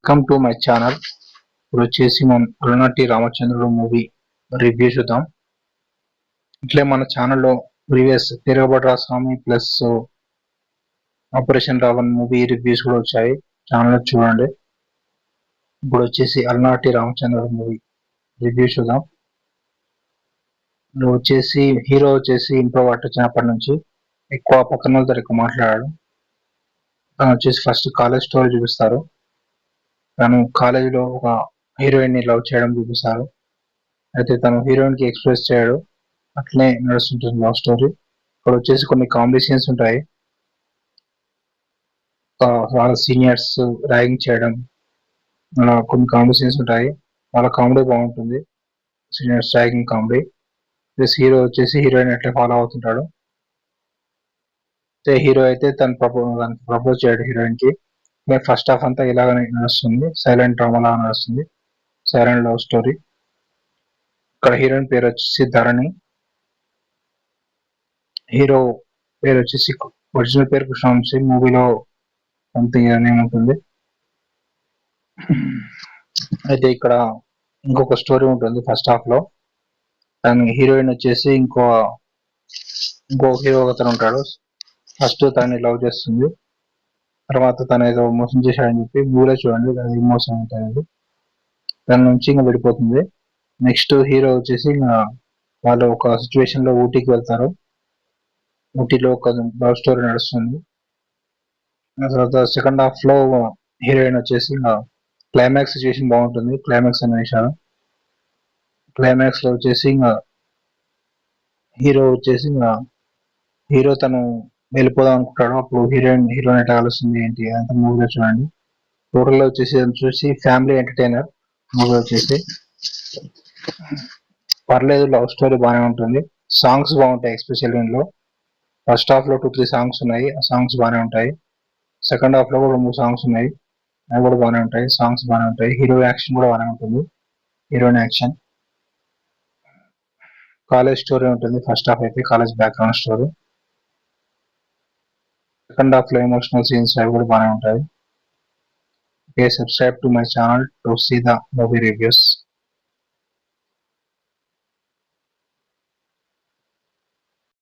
Welcome to my channel. ఇప్పుడు వచ్చేసి మనం అలనాటి రామచంద్రుడు మూవీ రివ్యూ చూద్దాం. ఇట్లే మన ఛానల్లో previous Tiragabadara Saami plus operation Raavan movie reviews కూడా వచ్చాయి, ఛానల్లో చూడండి. ఇప్పుడు వచ్చేసి అలనాటి రామచంద్రుడు మూవీ రివ్యూ చూద్దాం. ఇప్పుడు వచ్చేసి హీరో వచ్చేసి ఇంట్లో వచ్చినప్పటి నుంచి ఎక్కువ పక్కన వాళ్ళతో ఎక్కువ మాట్లాడాడు. తను వచ్చేసి ఫస్ట్ కాలేజ్ స్టోరీ చూపిస్తారు. తను కాలేజీలో ఒక హీరోయిన్ ని లవ్ చేయడం చూపిస్తారు. అయితే తను హీరోయిన్ కి ఎక్స్ప్రెస్ చేయడు, అట్లనే నడుస్తుంటుంది లవ్ స్టోరీ. ఇక్కడ వచ్చేసి కొన్ని కామెడీ సీన్స్ ఉంటాయి. వాళ్ళ సీనియర్స్ ర్యాగింగ్ చేయడం, అలా కొన్ని కామెడీ సీన్స్ ఉంటాయి. వాళ్ళ కామెడీ బాగుంటుంది, seniors ragging comedy. Plus hero వచ్చేసి హీరోయిన్ ఎట్లా ఫాలో అవుతుంటాడు. హీరో అయితే తను ప్రపోజ్ చేయడు హీరోయిన్ కి. ఫస్ట్ హాఫ్ అంతా ఇలాగనే నడుస్తుంది, సైలెంట్ డ్రామా లాగా నడుస్తుంది, సైలెంట్ లవ్ స్టోరీ. ఇక్కడ హీరోయిన్ పేరు వచ్చేసి ధరణి, హీరో పేరు వచ్చేసి ఒరిజినల్ పేరు కృష్ణవంశీ, మూవీలో సంథింగ్ నేమ్ ఉంటుంది. అయితే ఇక్కడ ఇంకొక స్టోరీ ఉంటుంది ఫస్ట్ హాఫ్ లో. తన హీరోయిన్ వచ్చేసి ఇంకో హీరో అతను ఉంటాడు. ఫస్ట్ తనని లవ్ చేస్తుంది, తర్వాత తను ఏదో మోసం చేశాడని చెప్పి మూవీలో చూడండి అది మోసం అవుతుంది, దాని నుంచి ఇంకా విడిపోతుంది. నెక్స్ట్ హీరో వచ్చేసి వాళ్ళు ఒక సిచ్యువేషన్ లో ఊటీకి వెళ్తారు. ఊటీలో ఒక లవ్ స్టోరీ నడుస్తుంది. తర్వాత సెకండ్ హాఫ్ లో హీరోయిన్ వచ్చేసి క్లైమాక్స్ సిచ్యువేషన్ బాగుంటుంది. క్లైమాక్స్ అనే విషయాలు క్లైమాక్స్ లో వచ్చేసి హీరో తను వెళ్ళిపోదాం అనుకుంటాడు. అప్పుడు హీరోయిన్ ఎట్లా కలుస్తుంది ఏంటి అంత మూవీలో చూడండి. టోటల్ వచ్చేసి ఫ్యామిలీ ఎంటర్టైనర్ మూవీ వచ్చేసి. పర్లేదు, లవ్ స్టోరీ బాగానే ఉంటుంది, సాంగ్స్ బాగుంటాయి. ఎస్పెషల్ ఇందులో ఫస్ట్ హాఫ్ లో 2-3 సాంగ్స్ ఉన్నాయి, ఆ సాంగ్స్ బాగానే ఉంటాయి. సెకండ్ హాఫ్ లో కూడా 3 సాంగ్స్ ఉన్నాయి, అవి కూడా బాగానే ఉంటాయి, సాంగ్స్ బాగానే ఉంటాయి. హీరో యాక్షన్ కూడా బాగానే ఉంటుంది, హీరోయిన్ యాక్షన్. కాలేజ్ స్టోరీ ఉంటుంది ఫస్ట్ హాఫ్ అయితే, college background story. Second half లో ఎమోషనల్ సీన్స్ అవి కూడా బాగానే ఉంటాయి. Okay, subscribe to my channel to see the movie reviews.